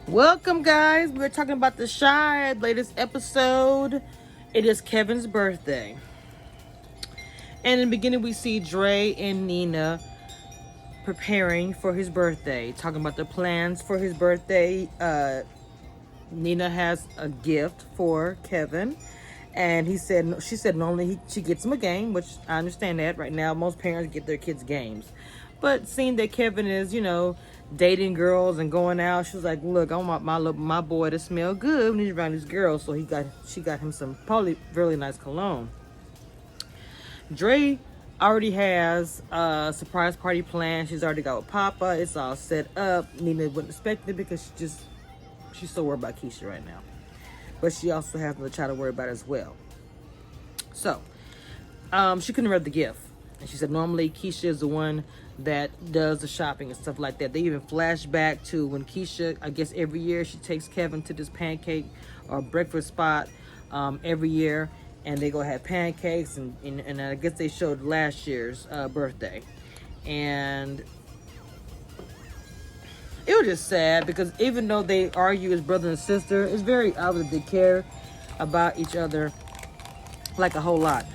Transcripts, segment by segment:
Welcome, guys. We're talking about the Shy latest episode. It is Kevin's birthday. And in the beginning, we see Dre and Nina preparing for his birthday, talking about their plans for his birthday. Nina has a gift for Kevin. And she said normally she gets him a game, which I understand that. Right now, most parents get their kids games. But seeing that Kevin is, dating girls and going out, she was like, "Look, I want my boy to smell good when he's around these girls." So she got him some probably really nice cologne. Dre already has a surprise party planned. She's already got with Papa. It's all set up. Nina wouldn't expect it because she's so worried about Keisha right now. But she also has another child to worry about as well. So, she couldn't read the gift. And she said normally Keisha is the one that does the shopping and stuff like that. They even flash back to when Keisha, I guess every year, she takes Kevin to this pancake or breakfast spot every year. And they go have pancakes. And I guess they showed last year's birthday. And it was just sad because even though they argue as brother and sister, it's very obvious they care about each other like a whole lot.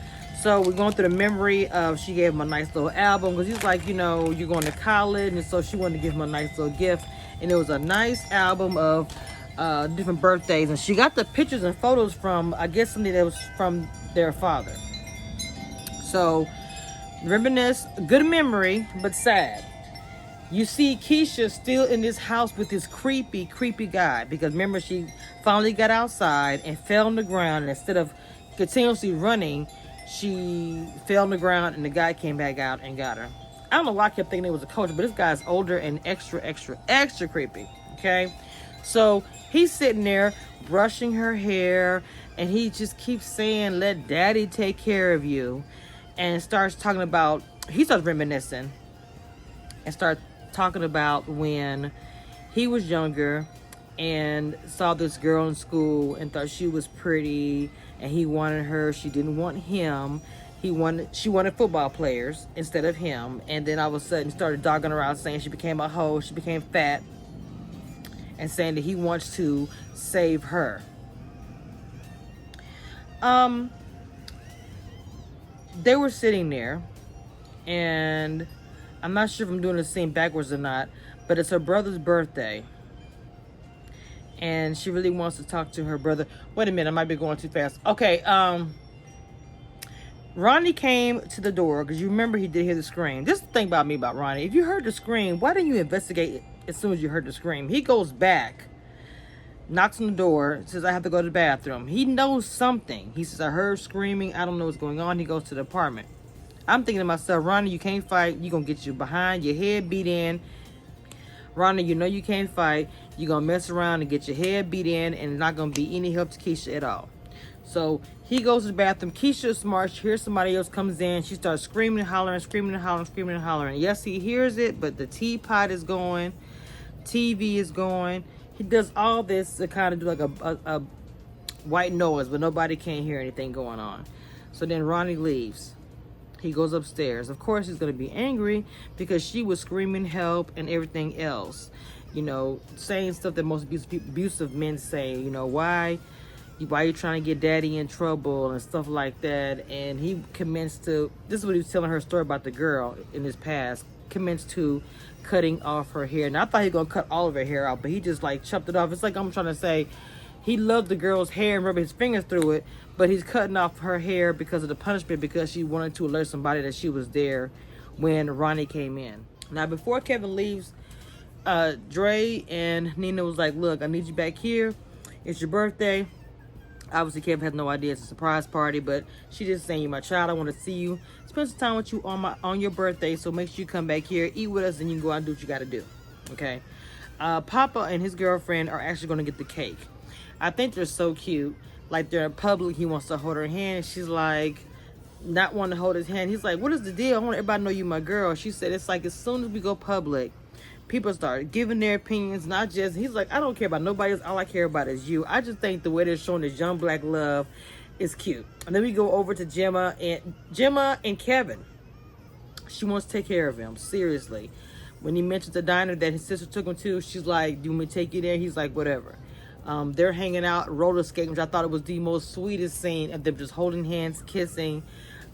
So we're going through the memory of, she gave him a nice little album because he's like, you're going to college, and so she wanted to give him a nice little gift, and it was a nice album of different birthdays, and she got the pictures and photos from, I guess, something that was from their father. So reminisce, good memory, but sad. You see Keisha still in this house with this creepy guy. Because remember, she finally got outside and fell on the ground. And instead of continuously running, she fell on the ground and the guy came back out and got her. I don't know why I kept thinking it was a coach, but this guy's older and extra creepy. Okay? So he's sitting there brushing her hair. And he just keeps saying, "Let daddy take care of you." And starts talking about, he starts reminiscing. And starts talking about when he was younger and saw this girl in school and thought she was pretty and he wanted her. She didn't want him. She wanted football players instead of him. And then all of a sudden started dogging her out, saying she became a hoe, she became fat, and saying that he wants to save her. They were sitting there, and I'm not sure if I'm doing the scene backwards or not, but it's her brother's birthday. And she really wants to talk to her brother. Wait a minute, I might be going too fast. Okay, Ronnie came to the door, because you remember he did hear the scream. This is the thing about me about Ronnie. If you heard the scream, why didn't you investigate as soon as you heard the scream? He goes back, knocks on the door, says, "I have to go to the bathroom." He knows something. He says, "I heard screaming. I don't know what's going on." He goes to the apartment. I'm thinking to myself, Ronnie, you can't fight. You're going to get you behind, your head beat in. Ronnie, you know you can't fight. You're going to mess around and get your head beat in, and it's not going to be any help to Keisha at all. So he goes to the bathroom. Keisha is smart. She hears somebody else comes in. She starts screaming and hollering, screaming and hollering, screaming and hollering. Yes, he hears it, but the teapot is going. TV is going. He does all this to kind of do like a white noise, but nobody can hear anything going on. So then Ronnie leaves. He goes upstairs. Of course, he's going to be angry because she was screaming help and everything else. Saying stuff that most abusive men say. Why are you trying to get daddy in trouble and stuff like that? And he commenced to, this is what he was telling her story about the girl in his past, commenced to cutting off her hair. Now, I thought he was going to cut all of her hair out, but he just like chopped it off. It's like I'm trying to say, he loved the girl's hair and rubbing his fingers through it, but he's cutting off her hair because of the punishment, because she wanted to alert somebody that she was there when Ronnie came in. Now, before Kevin leaves, Dre and Nina was like, "Look, I need you back here. It's your birthday." Obviously, Kevin has no idea it's a surprise party, but she just saying, "You're my child. I want to see you. Spend some time with you on your birthday, so make sure you come back here, eat with us, and you can go out and do what you got to do." Okay? Papa and his girlfriend are actually going to get the cake. I think they're so cute. Like, they're in public. He wants to hold her hand. She's like, not wanting to hold his hand. He's like, "What is the deal? I want everybody to know you my girl." She said, "It's like as soon as we go public, people start giving their opinions, not just..." He's like, "I don't care about nobody else. All I care about is you." I just think the way they're showing this young black love is cute. And then we go over to Gemma and Kevin. She wants to take care of him, seriously. When he mentions the diner that his sister took him to, she's like, "Do you want me to take you there?" He's like, "Whatever." They're hanging out, roller skating, which I thought it was the most sweetest scene of them just holding hands, kissing,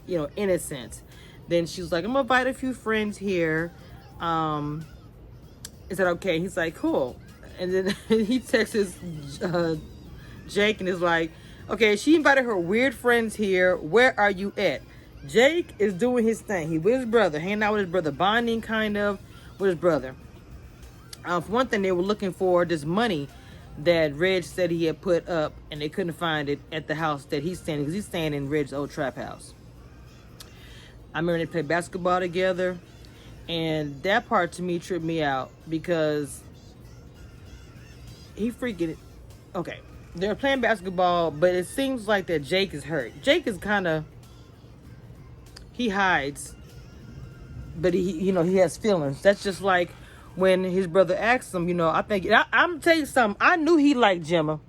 innocent. Then she's like, "I'm gonna invite a few friends here. Is that okay?" He's like, "Cool." And then he texts Jake and is like, "Okay, she invited her weird friends here. Where are you at?" Jake is doing his thing. He with his brother, hanging out with his brother, bonding kind of with his brother. For one thing, they were looking for this money that Reg said he had put up, and they couldn't find it at the house that he's staying, because he's staying in Reg's old trap house. I remember they played basketball together, and that part to me tripped me out because he freaking... Okay, they're playing basketball, but it seems like that Jake is hurt. Jake is kind of... He hides, but he has feelings. That's just like when his brother asked him, I'm gonna tell you something. I knew he liked Gemma.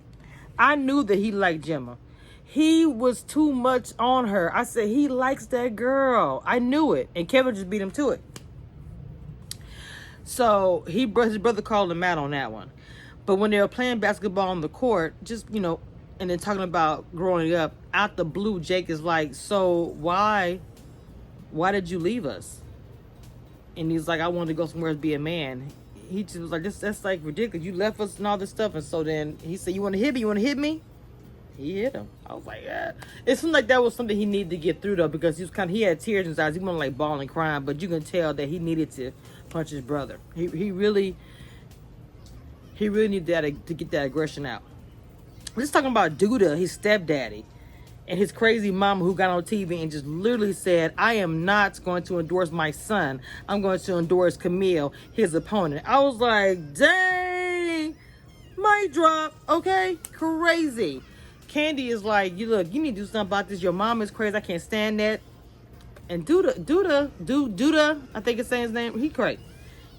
I knew that he liked Gemma. He was too much on her. I said, he likes that girl. I knew it. And Kevin just beat him to it. So his brother called him out on that one. But when they were playing basketball on the court, just, and then talking about growing up, out the blue, Jake is like, "So why did you leave us?" And he's like, "I wanted to go somewhere to be a man." He just was like, that's like ridiculous. You left us and all this stuff. And so then he said, "You want to hit me? You want to hit me?" He hit him. I was like, yeah. It seemed like that was something he needed to get through, though, because he had tears in his eyes. He wasn't like bawling, crying, but you can tell that he needed to punch his brother. He really needed that to get that aggression out. We're just talking about Duda, his stepdaddy, and his crazy mama who got on TV and just literally said, "I am not going to endorse my son. I'm going to endorse Camille, his opponent." I was like, dang, mic drop, okay? Crazy. Candy is like, you need to do something about this. Your mom is crazy. I can't stand that. And Duda, I think it's saying his name. He crazy.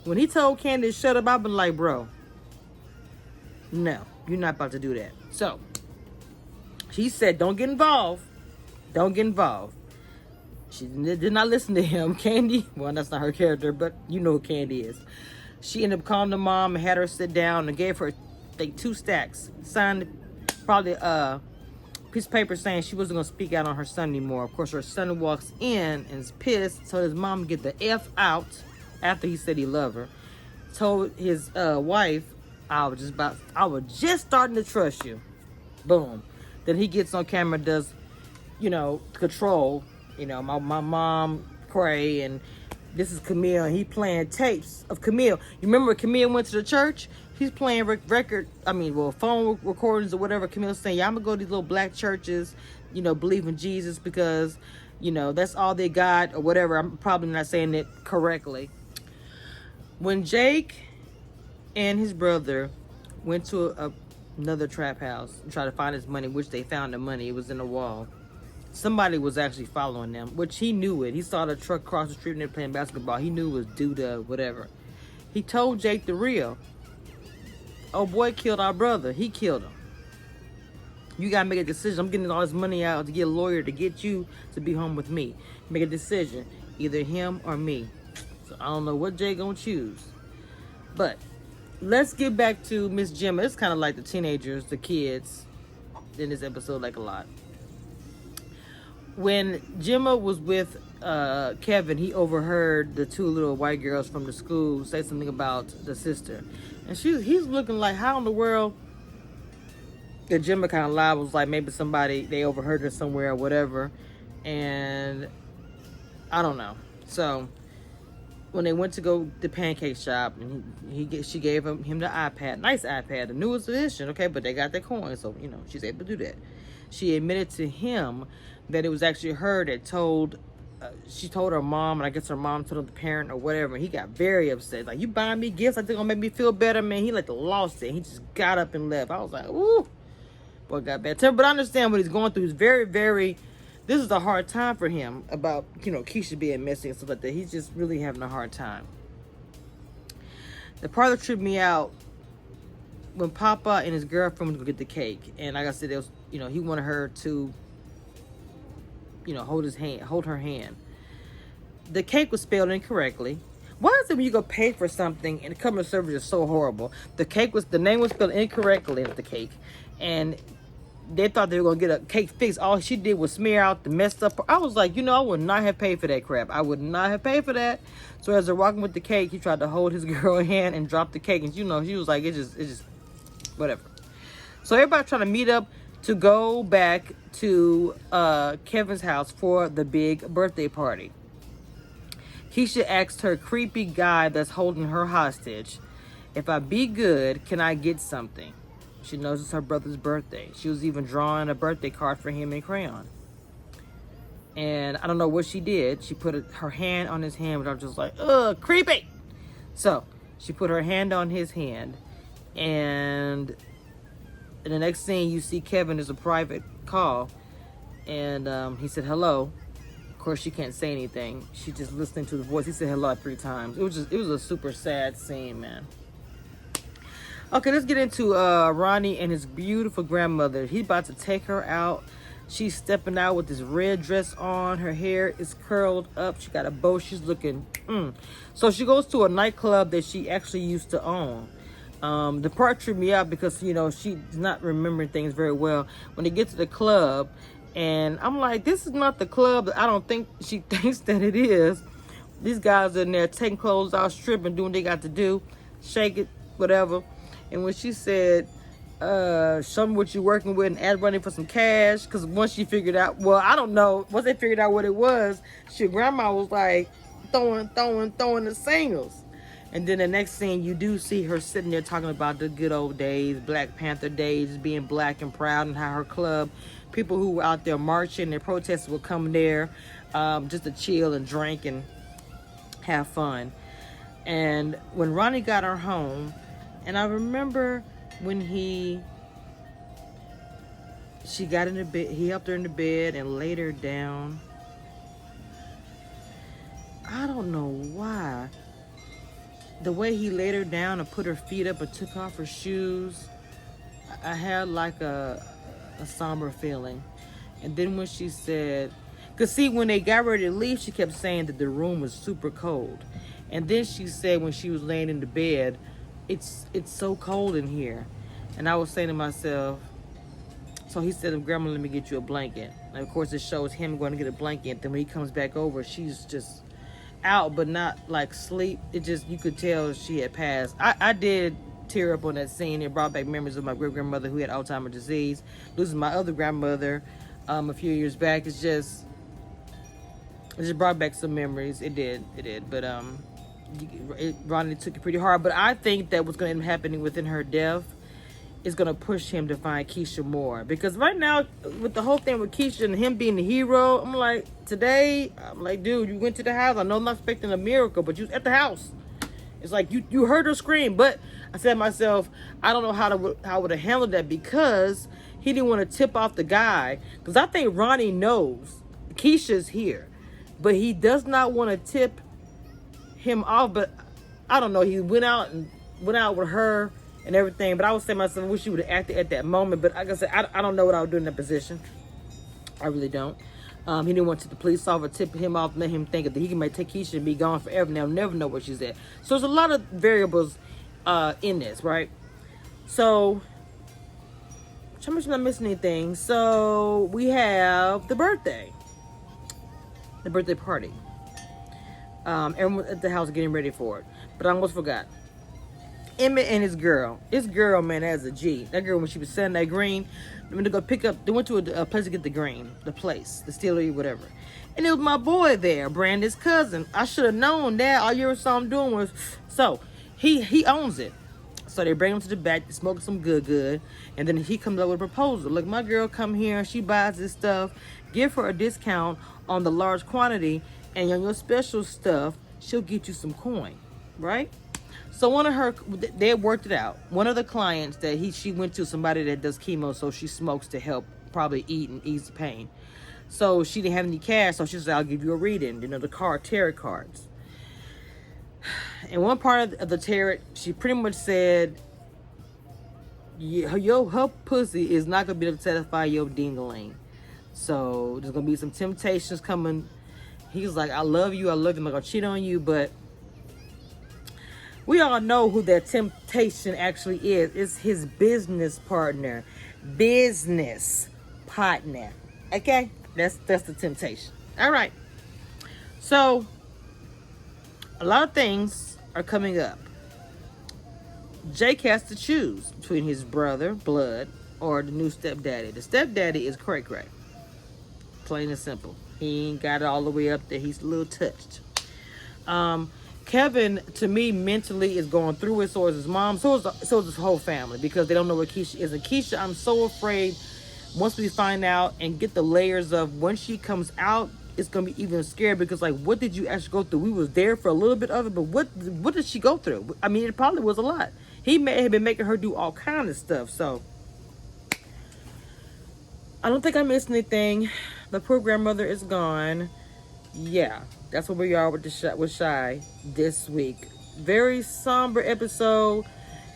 When he told Candy to shut up, I've been like, bro, no, you're not about to do that. So she said, don't get involved. Don't get involved. She did not listen to him. Candy, well, that's not her character, but you know who Candy is. She ended up calling the mom and had her sit down and gave her, I think, 2 stacks. Signed probably a piece of paper saying she wasn't going to speak out on her son anymore. Of course, her son walks in and is pissed. Told his mom to get the F out after he said he loved her. Told his wife, I was just starting to trust you. Boom. Then he gets on camera, does, control. My mom, Cray, and this is Camille, and he playing tapes of Camille. You remember when Camille went to the church? He's playing phone recordings or whatever. Camille's saying, "Yeah, I'm gonna go to these little black churches, believe in Jesus because, that's all they got," or whatever. I'm probably not saying it correctly. When Jake and his brother went to another trap house and tried to find his money, which they found the money. It was in the wall. Somebody was actually following them, which he knew it. He saw the truck cross the street and they're playing basketball. He knew it was Duda, whatever. He told Jake the real. "Oh, boy killed our brother. He killed him. You got to make a decision. I'm getting all this money out to get a lawyer to get you to be home with me. Make a decision. Either him or me." So I don't know what Jake gonna choose. But let's get back to Miss Gemma. It's kind of like the teenagers, the kids in this episode, like a lot. When Gemma was with Kevin, he overheard the 2 little white girls from the school say something about the sister. And he's looking like, how in the world? The Gemma kind of lied, was like maybe they overheard her somewhere or whatever. And I don't know. So when they went to go to the pancake shop, and she gave him the iPad, nice iPad, the newest edition, okay, but they got their coin, so she's able to do that. She admitted to him that it was actually her that she told her mom, and I guess her mom told the parent or whatever, and he got very upset. Like, "You buying me gifts? I think it'll make me feel better, man." He lost it. He just got up and left. I was like, ooh, boy, got bad temper. But I understand what he's going through. He's very, very, this is a hard time for him about, Keisha being missing and stuff like that. He's just really having a hard time. The part that tripped me out, when Papa and his girlfriend was going to get the cake, and like I said, it was, he wanted her to, hold her hand. The cake was spelled incorrectly, Why is it when you go pay for something and the customer service is so horrible? The name was spelled incorrectly of the cake, and they thought they were gonna get a cake fixed. All she did was smear out the messed up. I was like, I would not have paid for that crap. I would not have paid for that. So as they're walking with the cake, he tried to hold his girl hand and drop the cake, and she was like, it's just whatever. So everybody trying to meet up to go back to Kevin's house for the big birthday party. Keisha asked her creepy guy that's holding her hostage, if I be good, can I get something? She knows it's her brother's birthday. She was even drawing a birthday card for him in crayon. And I don't know what she did. She put her hand on his hand, but I was just like, ugh, creepy. So she put her hand on his hand, and in the next scene, you see Kevin is a private call, and he said hello. Of course, she can't say anything. She just listening to the voice. He said hello 3 times. It was a super sad scene, man. Okay, let's get into Ronnie and his beautiful grandmother. He's about to take her out. She's stepping out with this red dress on. Her hair is curled up. She got a bow. She's looking. So she goes to a nightclub that she actually used to own. The part tripped me out because, she's not remembering things very well. When they get to the club, and I'm like, this is not the club that I don't think she thinks that it is. These guys are in there taking clothes out, stripping, doing what they got to do. Shake it, whatever. And when she said, show me what you're working with and ask running for some cash, because once she figured out, well, I don't know, once they figured out what it was, grandma was like throwing the singles. And then the next scene, you do see her sitting there talking about the good old days, Black Panther days, being black and proud, and how her club, people who were out there marching and protesting would come there just to chill and drink and have fun. And when Ronnie got her home, and I remember when she got in the bed, he helped her in the bed and laid her down. I don't know why. The way he laid her down and put her feet up and took off her shoes, I had like a somber feeling. And then when she said, because see, when they got ready to leave, she kept saying that the room was super cold. And then she said when she was laying in the bed, it's so cold in here. And I was saying to myself, so he said, Grandma, let me get you a blanket. And of course it shows him going to get a blanket. Then when he comes back over, she's just out, but not like sleep. It just, you could tell she had passed. I did tear up on that scene. It brought back memories of my great grandmother who had Alzheimer's disease. Losing my other grandmother a few years back. It just brought back some memories. It did. But Ronnie took it pretty hard. But I think that what's going to end up happening within her death is going to push him to find Keisha more. Because right now, with the whole thing with Keisha and him being the hero, I'm like, dude, you went to the house. I know I'm not expecting a miracle, but you was at the house. It's like you heard her scream. But I said to myself, I don't know how would have handled that, because he didn't want to tip off the guy. Because I think Ronnie knows Keisha's here, but he does not want to tip him off. But I don't know. He went out with her and everything. But I was saying to myself, I wish she would have acted at that moment. But like I said, I don't know what I would do in that position. I really don't. He didn't want to the police officer tip him off, let him think that he might take Keisha and be gone forever. Now, never know where she's at. So there's a lot of variables in this, right? So, how much am I missing anything? So we have the birthday party. Everyone at the house getting ready for it. But I almost forgot. Emmett and his girl, man, that's a G. That girl, when she was selling that green, when they go pick up, they went to a place to get the green, the distillery, whatever. And it was my boy there, Brandon's cousin. I should have known that. All you ever saw him doing was, so he owns it. So they bring him to the back, smoking some good, and then he comes up with a proposal. Look, my girl come here, she buys this stuff, give her a discount on the large quantity, and on your special stuff, she'll get you some coin, right? So they worked it out. One of the clients that she went to, somebody that does chemo, so she smokes to help probably eat and ease the pain. So she didn't have any cash, so she said, I'll give you a reading, the tarot cards. And one part of the tarot, she pretty much said, her pussy is not going to be able to satisfy your ding-a-ling. So there's going to be some temptations coming. He's like, I love you, I'm not going to cheat on you, but We all know who that temptation actually is. It's his business partner. Business partner. Okay? That's the temptation. All right. So, a lot of things are coming up. Jake has to choose between his brother, blood, or the new stepdaddy. The stepdaddy is Cray Cray. Plain and simple. He ain't got it all the way up there. He's a little touched. Kevin, to me, mentally is going through it. So is his mom. So is his whole family, because they don't know where Keisha is. And Keisha, I'm so afraid once we find out and get the layers of when she comes out, it's gonna be even scary, because like, what did you actually go through? We was there for a little bit of it, but what did she go through? I mean, it probably was a lot. He may have been making her do all kind of stuff. So I don't think I missed anything. The poor grandmother is gone. Yeah, that's where we are with Shy this week. Very somber episode.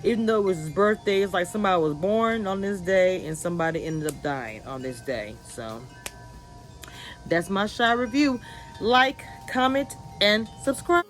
Even though it was his birthday, it's like somebody was born on this day and somebody ended up dying on this day. So that's my Shy review. Like, comment, and subscribe.